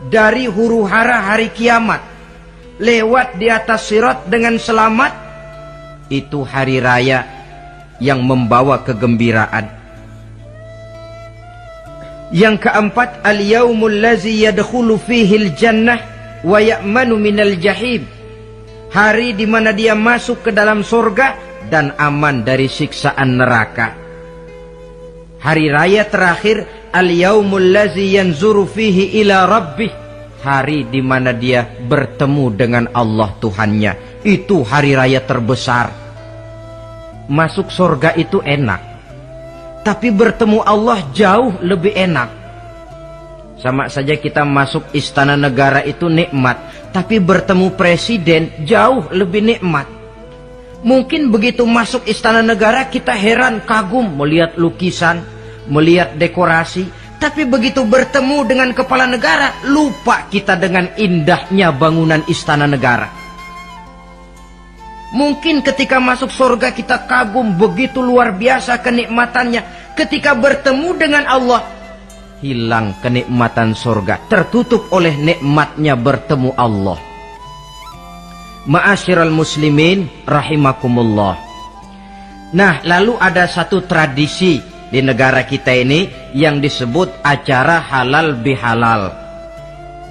dari huru-hara hari kiamat, lewat di atas sirat dengan selamat, itu hari raya yang membawa kegembiraan. Yang keempat, al-yaumul ladzi yadkhulu fihi al-jannah wa ya'manu minal jahim. Hari di mana dia masuk ke dalam surga dan aman dari siksaan neraka. Hari raya terakhir, al-yaumul ladzi yanzuru fihi ila rabbih. Hari di mana dia bertemu dengan Allah Tuhannya. Itu hari raya terbesar. Masuk surga itu enak, tapi bertemu Allah jauh lebih enak. Sama saja kita masuk istana negara itu nikmat, tapi bertemu presiden jauh lebih nikmat. Mungkin begitu masuk istana negara kita heran, kagum melihat lukisan, melihat dekorasi. Tapi begitu bertemu dengan kepala negara, lupa kita dengan indahnya bangunan istana negara. Mungkin ketika masuk surga kita kagum, begitu luar biasa kenikmatannya. Ketika bertemu dengan Allah, hilang kenikmatan surga, tertutup oleh nikmatnya bertemu Allah. Ma'asyiral muslimin rahimakumullah. Nah, lalu ada satu tradisi di negara kita ini yang disebut acara halal bihalal.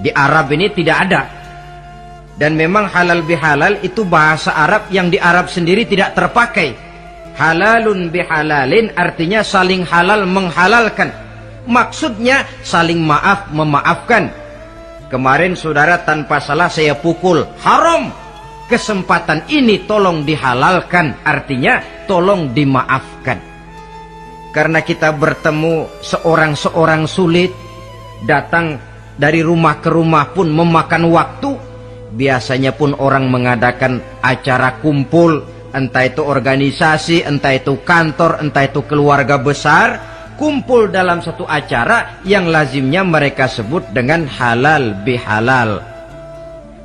Di Arab ini tidak ada. Dan memang halal bihalal itu bahasa Arab yang di Arab sendiri tidak terpakai. Halalun bihalalin artinya saling halal menghalalkan. Maksudnya saling maaf memaafkan. Kemarin saudara tanpa salah saya pukul, haram. Kesempatan ini tolong dihalalkan, artinya tolong dimaafkan. Karena kita bertemu seorang-seorang sulit, datang dari rumah ke rumah pun memakan waktu. Biasanya pun orang mengadakan acara kumpul, entah itu organisasi, entah itu kantor, entah itu keluarga besar, kumpul dalam satu acara yang lazimnya mereka sebut dengan halal bihalal.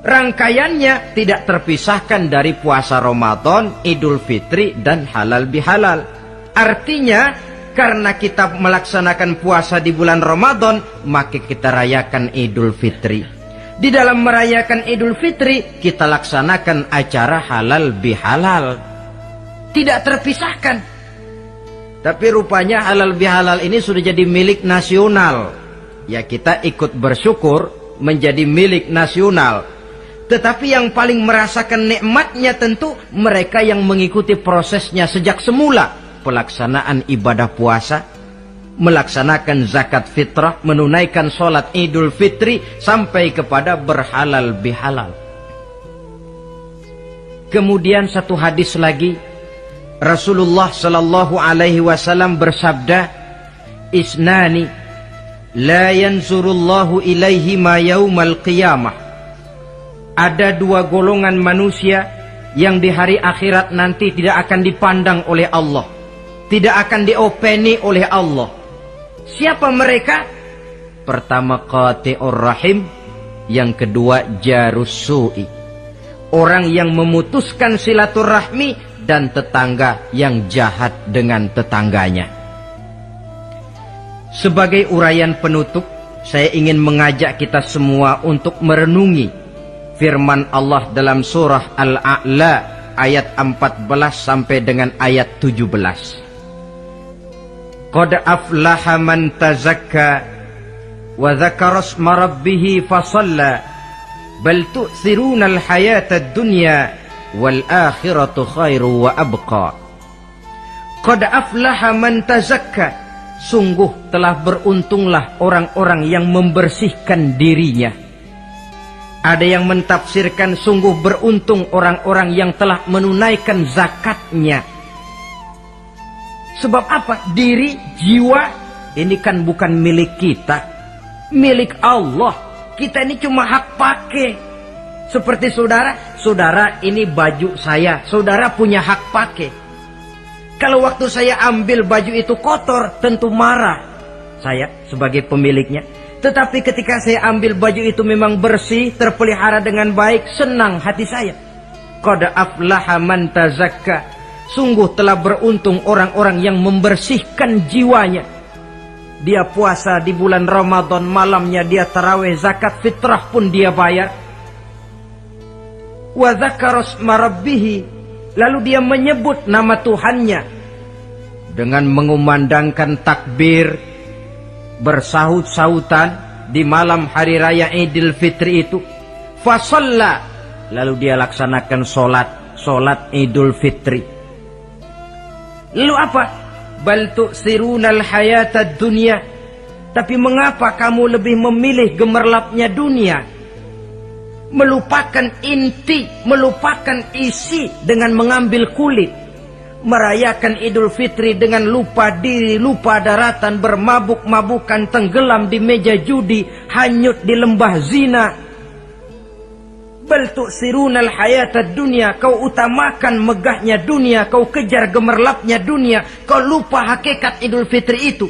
Rangkaiannya tidak terpisahkan dari puasa Ramadan, Idul Fitri, dan halal bihalal. Artinya, karena kita melaksanakan puasa di bulan Ramadan, maka kita rayakan Idul Fitri. Di dalam merayakan Idul Fitri, kita laksanakan acara halal bihalal. Tidak terpisahkan. Tapi rupanya halal bihalal ini sudah jadi milik nasional. Ya, kita ikut bersyukur menjadi milik nasional. Tetapi yang paling merasakan nikmatnya tentu mereka yang mengikuti prosesnya sejak semula. Pelaksanaan ibadah puasa, melaksanakan zakat fitrah, menunaikan sholat Idul Fitri, sampai kepada berhalal bihalal. Kemudian satu hadis lagi, Rasulullah sallallahu alaihi wasallam bersabda, isnani la yanzurullahu ilaihi ma yaumal qiyamah. Ada dua golongan manusia yang di hari akhirat nanti tidak akan dipandang oleh Allah, tidak akan diopeni oleh Allah. Siapa mereka? Pertama qati'ur rahim, yang kedua jarus su'i, orang yang memutuskan silaturahmi, dan tetangga yang jahat dengan tetangganya. Sebagai uraian penutup, saya ingin mengajak kita semua untuk merenungi firman Allah dalam surah Al-A'la ayat 14 sampai dengan ayat 17. Qad aflaha man tazakka wa dzakara isma rabbih fasalla bal tu'thiruna al-hayata ad-dunya wal akhiratu khairu wa abqa. Qad aflaha man tazakka, sungguh telah beruntunglah orang-orang yang membersihkan dirinya. Ada yang mentafsirkan sungguh beruntung orang-orang yang telah menunaikan zakatnya. Sebab apa? Diri, jiwa, ini kan bukan milik kita, milik Allah. Kita ini cuma hak pakai. Seperti saudara, saudara ini baju saya, saudara punya hak pakai. Kalau waktu saya ambil baju itu kotor, tentu marah saya sebagai pemiliknya. Tetapi ketika saya ambil baju itu memang bersih, terpelihara dengan baik, senang hati saya. Qad aflaha man tazakka, sungguh telah beruntung orang-orang yang membersihkan jiwanya. Dia puasa di bulan Ramadan, malamnya dia tarawih, zakat fitrah pun dia bayar. Wa dzakara isma rabbih, lalu dia menyebut nama Tuhannya dengan mengumandangkan takbir, bersahut-sahutan di malam hari raya Idul Fitri itu. Fasalla, lalu dia laksanakan solat Idul Fitri. Lalu apa? Bal tu'sirunal hayatad dunya. Tapi mengapa kamu lebih memilih gemerlapnya dunia? Melupakan inti, melupakan isi dengan mengambil kulit. Merayakan Idul Fitri dengan lupa diri, lupa daratan, bermabuk-mabukan, tenggelam di meja judi, hanyut di lembah zina. Bal tu'sirunal hayatad dunya, kau utamakan megahnya dunia, kau kejar gemerlapnya dunia, kau lupa hakikat Idul Fitri itu.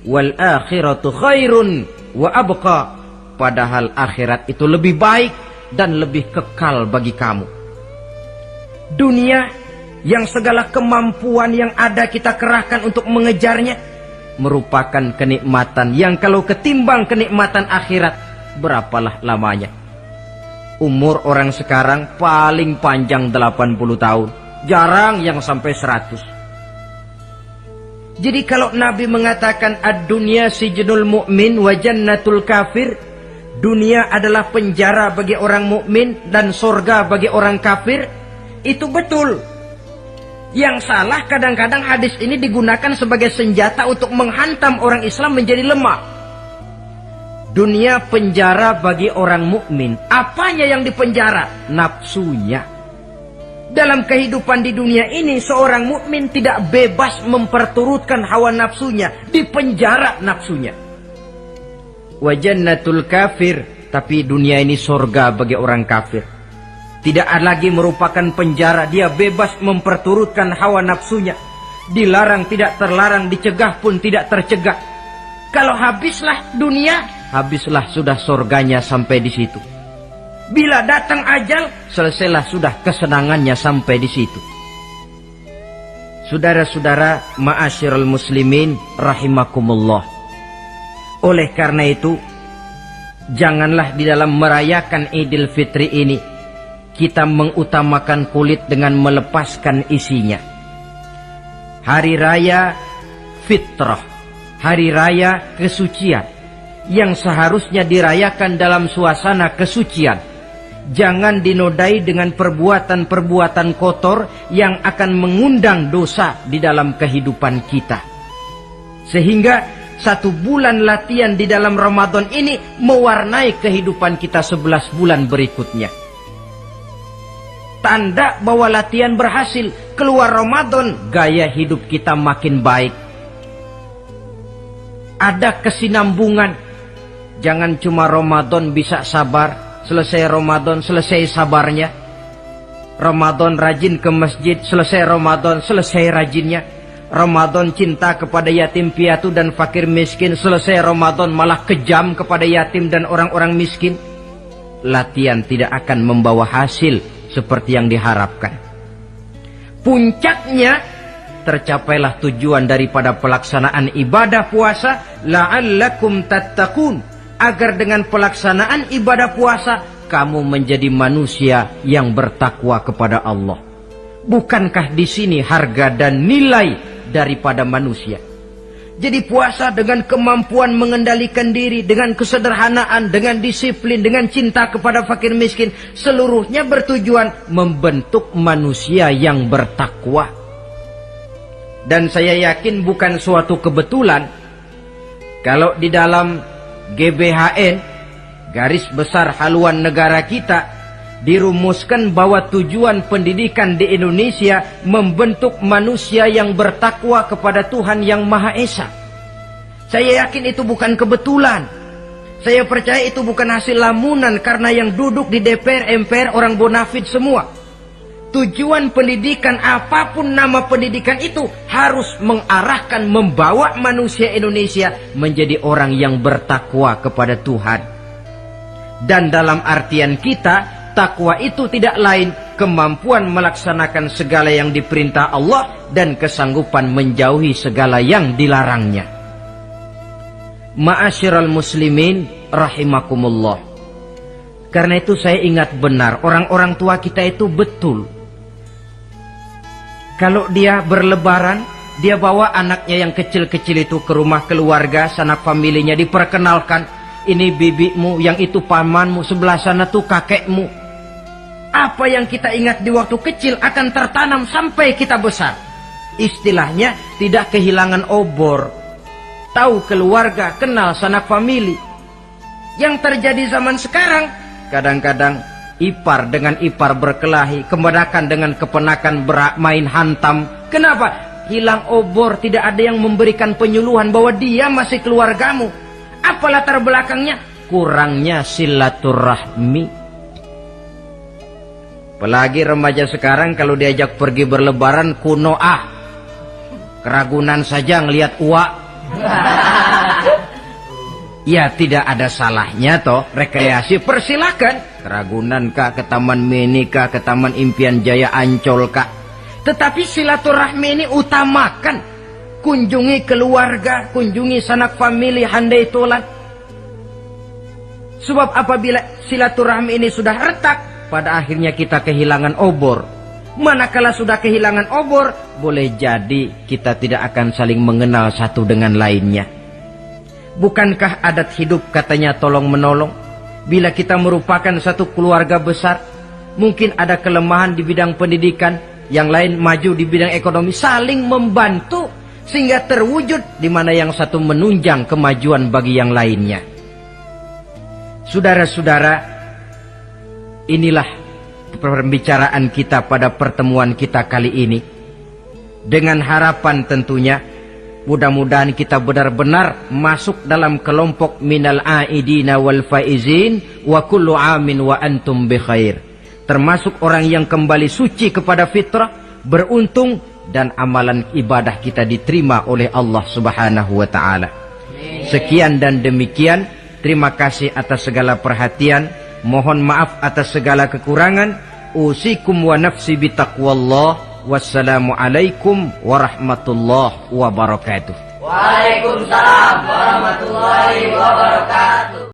Wal akhiratu khairun wa abqa, padahal akhirat itu lebih baik dan lebih kekal bagi kamu. Dunia yang segala kemampuan yang ada kita kerahkan untuk mengejarnya merupakan kenikmatan yang kalau ketimbang kenikmatan akhirat, berapalah lamanya. Umur orang sekarang paling panjang 80 tahun. Jarang yang sampai 100. Jadi kalau Nabi mengatakan ad-dunya sijnul mu'min wa jannatul kafir, dunia adalah penjara bagi orang mukmin dan surga bagi orang kafir, itu betul. Yang salah kadang-kadang hadis ini digunakan sebagai senjata untuk menghantam orang Islam menjadi lemah. Dunia penjara bagi orang mukmin. Apanya yang dipenjara? Nafsunya. Dalam kehidupan di dunia ini, seorang mukmin tidak bebas memperturutkan hawa nafsunya, dipenjara nafsunya. Wa jannatul kafir, tapi dunia ini surga bagi orang kafir. Tidak lagi merupakan penjara, dia bebas memperturutkan hawa nafsunya. Dilarang tidak terlarang, dicegah pun tidak tercegah. Kalau habislah dunia, habislah sudah surganya sampai di situ. Bila datang ajal, selesailah sudah kesenangannya sampai di situ. Saudara-saudara, ma'asyiral muslimin rahimakumullah. Oleh karena itu, janganlah di dalam merayakan Idul Fitri ini kita mengutamakan kulit dengan melepaskan isinya. Hari raya fitrah, hari raya kesucian, yang seharusnya dirayakan dalam suasana kesucian, jangan dinodai dengan perbuatan-perbuatan kotor yang akan mengundang dosa di dalam kehidupan kita. Sehingga 1 bulan latihan di dalam Ramadan ini mewarnai kehidupan kita 11 bulan berikutnya. Tanda bahwa latihan berhasil, keluar Ramadan gaya hidup kita makin baik. Ada kesinambungan. Jangan cuma Ramadan bisa sabar, selesai Ramadan selesai sabarnya. Ramadan rajin ke masjid, selesai Ramadan selesai rajinnya. Ramadan cinta kepada yatim piatu dan fakir miskin, selesai Ramadan malah kejam kepada yatim dan orang-orang miskin. Latihan tidak akan membawa hasil seperti yang diharapkan. Puncaknya, tercapailah tujuan daripada pelaksanaan ibadah puasa, la'allakum tattaqun, agar dengan pelaksanaan ibadah puasa kamu menjadi manusia yang bertakwa kepada Allah. Bukankah di sini harga dan nilai daripada manusia? Jadi puasa dengan kemampuan mengendalikan diri, dengan kesederhanaan, dengan disiplin, dengan cinta kepada fakir miskin, seluruhnya bertujuan membentuk manusia yang bertakwa. Dan saya yakin bukan suatu kebetulan kalau di dalam GBHN, garis besar haluan negara kita, dirumuskan bahwa tujuan pendidikan di Indonesia membentuk manusia yang bertakwa kepada Tuhan Yang Maha Esa. Saya yakin itu bukan kebetulan. Saya percaya itu bukan hasil lamunan karena yang duduk di DPR, MPR orang bonafid semua. Tujuan pendidikan, apapun nama pendidikan itu, harus mengarahkan, membawa manusia Indonesia menjadi orang yang bertakwa kepada Tuhan. Dan dalam artian kita, takwa itu tidak lain kemampuan melaksanakan segala yang diperintah Allah dan kesanggupan menjauhi segala yang dilarangnya. Ma'asyiral muslimin rahimakumullah. Karena itu saya ingat benar, orang-orang tua kita itu betul. Kalau dia berlebaran, dia bawa anaknya yang kecil-kecil itu ke rumah keluarga, sanak familinya, diperkenalkan. Ini bibimu, yang itu pamanmu, sebelah sana tuh kakekmu. Apa yang kita ingat di waktu kecil akan tertanam sampai kita besar. Istilahnya tidak kehilangan obor. Tahu keluarga, kenal sanak famili. Yang terjadi zaman sekarang, kadang-kadang ipar dengan ipar berkelahi, keponakan dengan keponakan bermain hantam. Kenapa? Hilang obor, tidak ada yang memberikan penyuluhan bahwa dia masih keluargamu. Apa latar belakangnya? Kurangnya silaturahmi. Apalagi remaja sekarang kalau diajak pergi berlebaran kuno keragunan saja ngelihat uak. Ya tidak ada salahnya toh rekreasi, persilakan. Keragunan kah, ke Taman Mini kah, ke Taman Impian Jaya Ancol kah. Tetapi silaturahmi ini utamakan. Kunjungi keluarga, kunjungi sanak famili, handai tolan. Sebab apabila silaturahmi ini sudah retak, pada akhirnya kita kehilangan obor. Manakala sudah kehilangan obor, boleh jadi kita tidak akan saling mengenal satu dengan lainnya. Bukankah adat hidup katanya tolong menolong? Bila kita merupakan satu keluarga besar, mungkin ada kelemahan di bidang pendidikan, yang lain maju di bidang ekonomi, saling membantu sehingga terwujud di mana yang satu menunjang kemajuan bagi yang lainnya. Saudara-saudara, inilah pembicaraan kita pada pertemuan kita kali ini. Dengan harapan tentunya mudah-mudahan kita benar-benar masuk dalam kelompok minal aidina wal faizin wa kullu amin wa antum bi khair. Termasuk orang yang kembali suci kepada fitrah, beruntung, dan amalan ibadah kita diterima oleh Allah Subhanahu wa taala. Sekian dan demikian, terima kasih atas segala perhatian. Mohon maaf atas segala kekurangan. Usikum wa nafsi bitaqwallah. Wassalamualaikum warahmatullahi wabarakatuh. Waalaikumsalam warahmatullahi wabarakatuh.